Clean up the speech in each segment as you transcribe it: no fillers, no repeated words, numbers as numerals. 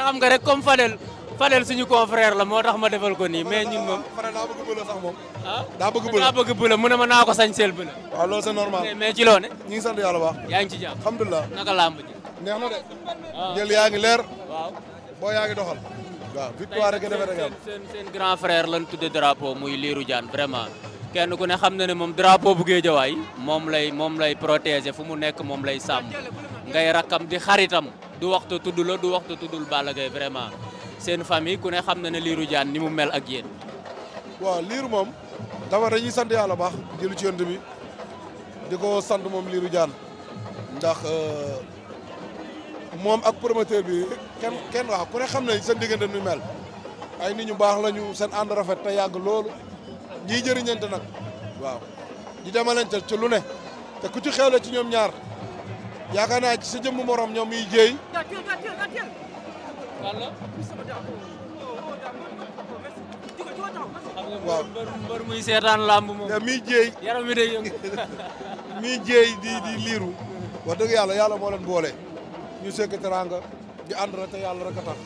xam nga rek comme Fadel suñu confrère la moo tax ma defal ko nii mais ñun moom. Fadel daa bëgg bële sax moom. ah daa bëgg bële mu ne ma naa ko sañseel bële. waaw loolu c'est normal. mais ci loo ne. ñu ngi sant yàlla baax. yaa ngi ci jàmm. alhamdulilah. naka làmb ji. neex na de. waaw jël yaa ngi leer. waaw. boo yaa ngi doxal. waaw victoire rek defee rek am. seen grand frère lañ tudde drapeau muy Lirou Diane vraiment. kenn ku ne xam na ne moom drapeau bu Guédiawaye moom lay protéger fu mu nekk moom lay sàmm ngay rakkam di xaritam du waxtu tudd la du waxtu tuddul Balla Gaye vraiment seen famille ku ne xam na ne Lirou Diane ni mu mel ak yéen. waaw Lirou moom dafa dañuy sant yàlla baax jëlu ci yonent bi di ko sant moom Lirou Diane ndax moom ak promoteur bi kenn waaw ku ne xam ne seen diggante nu mel ay nit ñu baax lañu seen ànd rafet te yàgg loolu ñiy jëriñante nag waaw di demalante ci lu ne te ku ci xewle ci ñoom ñaar yaakaar naa ci sa jëmm morom ñoom miy jéey waaw mbër muy seetaan làmb moom. te miy jéey yaram mi day yëngu. miy jéey di Lirou wax dëgg yàlla moo leen boole ñu sekk teranga di ànd rek te yàlla rek a tax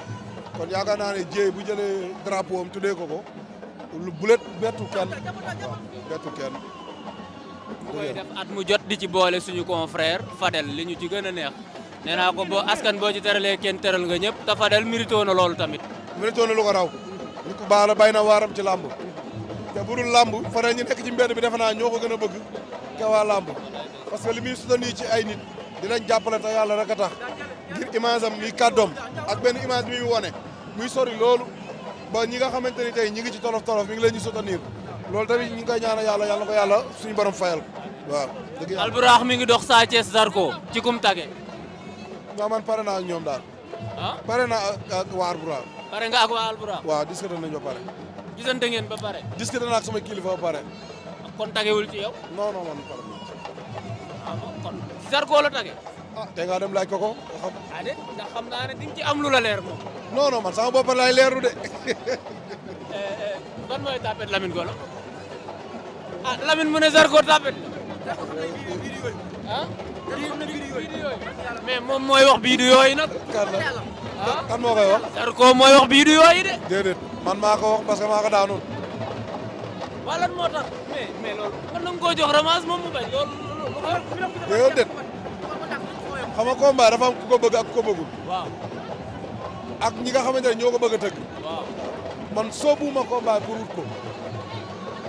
kon yaakaar naa ne jéey bu jëlee drapeau am tuddee ko lu bulet bettu kenn waaw bettu kenn. mu koy def at mu jot di ci boole suñu confrère Fadel li ñu ci gën a neex nee naa ko boo askan boo ci teralee kenn teral nga ñëpp te Fadel mérito na loolu tamit. mérito na lu ko raw ñu ko baax la bay na waaram ci làmb te bu dul làmb Fadel ñu nekk ci mbedd bi defe naa ñoo ko gën a bëgg ke waa làmb parce que li muy soutenir ci ay nit dinañ jàppale te yàlla rek a tax ngir image am muy kàddoom ak benn image bi muy wone muy sori loolu ba ñi nga xamante ni tey ñi ngi ci tolof mi ngi leen ñu soutenir loolu tamit ñu ngi koy ñaanal yàlla na ko yàlla suñu borom fayal waaw. dëgg yàlla Alburax mi ngi dox Sa Thiès Zarko ci kum tage. waaw man pare naa ak ñoom daal. ah pare naa ak waa Alburax. pare nga ak waa Alburax. waaw discuté nañ ba pare. gisante ngeen ba pare. discuté naa ak sama kilifa ba pare. kon tagewul ci yow. non man pare ah kon Zarko la tage. ah tey nga dem laaj ko xam. ah de ndax xam naa ne di nga ci am lu la leer moom. non man sama bopp laay leerlu de. ban mooy tapet Lamine Golo. ah Lamine mu ne Zarko tapet ah. mais moom mooy wax bii du yooyu nag. kan moo koy wax. Zarko mooy wax bii du yooyu de. déedéet man maa ko wax parce que maa ko daanoon. waaw lan moo tax mais loolu mën na nga koo jox revanche moom mu bañ loolu. déedéet xam nga combat dafa am ku ko bëgg ak ku ko bëggul. waaw. ak ñi nga xamante ne ñoo ko bëgg a tëgg. waaw. man soobuuma combat pour wut ko.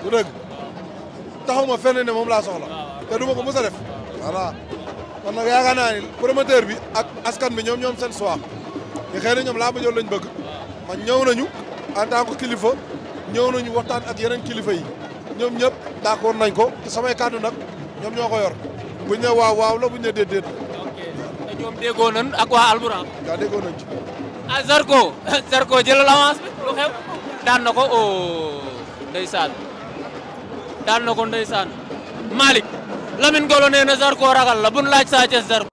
du dëgg taxuma fenn ne moom laa soxla. te du ma ko mës a def. voilà kon nag yaakaar naa ni promoteur bi ak askan bi ñoom seen choix. te xëy na ñoom laa bëjoon lañ bëgg. man ñëw nañu en tant que kilifa ñëw nañu waxtaan ak yeneen kilifa yi ñoom ñëpp d'accord nañ ko te samay kàddu nag ñoom ñoo ko yor buñ ne waaw la buñ ne déet. ok te ñoom déggoo nañ ak waa Alburax. gaa déggoo nañ ci. ah Zarko jëlal avance bi lu xew. daan na ko ndeysaan daan na ko ndeysaan Malick Lamine Golo nee na Zarko ragal la buñ laaj Sa Thiès Zarko.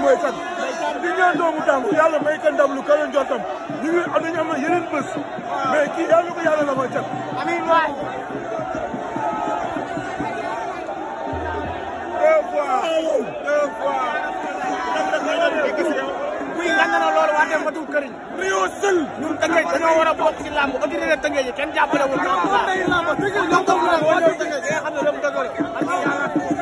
mooy kan di ñaan doomu Dangu yàlla may ka ndam lu kawe njortam ñu ngi dañu am na yeneen bés mais kii yàlla ko yàlla la ma cat amiin waay deux fois buy yàgg na loolu waa dem ba du këriñ dañoo sël. ñun Tëngéej dañoo war a bokk ci làmb autorité Tëngéej yi kenn jàppale wul xam ne lépp dëgg la.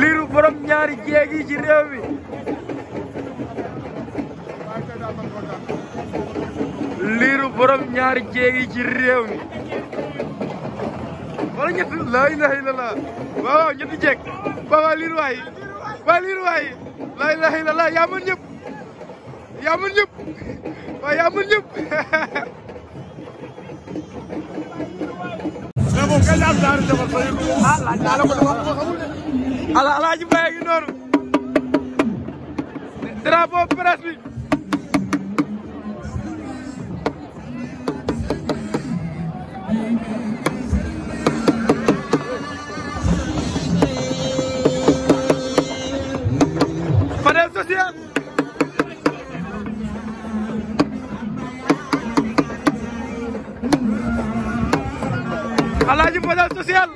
Liru borom ñaari jéeg yi ci réew mi Liru borom ñaari jéeg yi ci réew mi wala ñett la ilaha illallah waaw ñetti jéeg waaw Liru waay Liru waay la ilaha illallah yaa mën ñëpp waaw yaa mën ñëpp Alaaji Mbaye ngi noonu drapeau presse bi Fadel social Alaaji Fadel social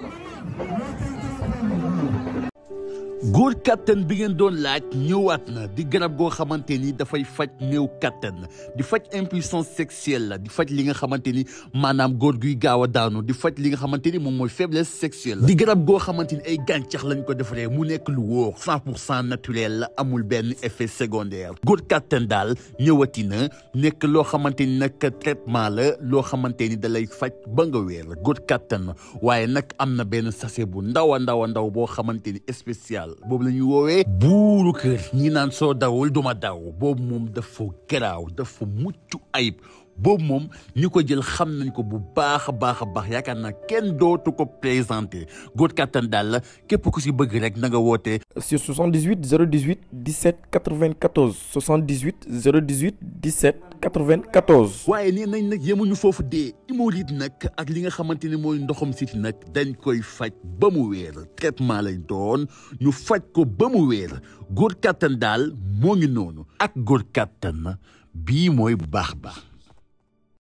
góor kattan bi ngeen doon laaj ñëwaat na di garab goo xamante ni dafay faj néew kattan di faj impuissance sexuelle la di faj li nga xamante ni maanaam góor guy gaaw a daanu di faj li nga xamante ni moom mooy faiblesse sexuelle di garab goo xamante ni ay gàncax lañ ko defaree mu nekk lu wóor 100% naturel la amul benn effet secondaire góor kattan daal ñëwati na nekk loo xamante ni nag traitement la loo xamante ni da lay faj ba nga wér góor kattan waaye nag am na benn sachet bu ndaw a ndaw boo xamante ni spécial boobu la ñuy woowee buuru kër ñi naan soo dawul duma daw boobu moom dafa garaaw dafa mucc ayib boobu moom ñi ko jël xam nañ ko bu baax a baax yaakaar naa kenn dootu ko présenté góor kattan daal la képp ku si bëgg rek na nga woote sur 78 018 17 94 78 018 17 94. waaye nee nañ nag yemuñu foofu dee hémorroïde nag ak li nga xamante ni mooy ndoxam siti nag dañ koy faj ba mu wéer traitement lañ doon ñu faj ko ba mu wéer góor kattan daal moo ngi noonu ak góor kattan bii mooy bu baax.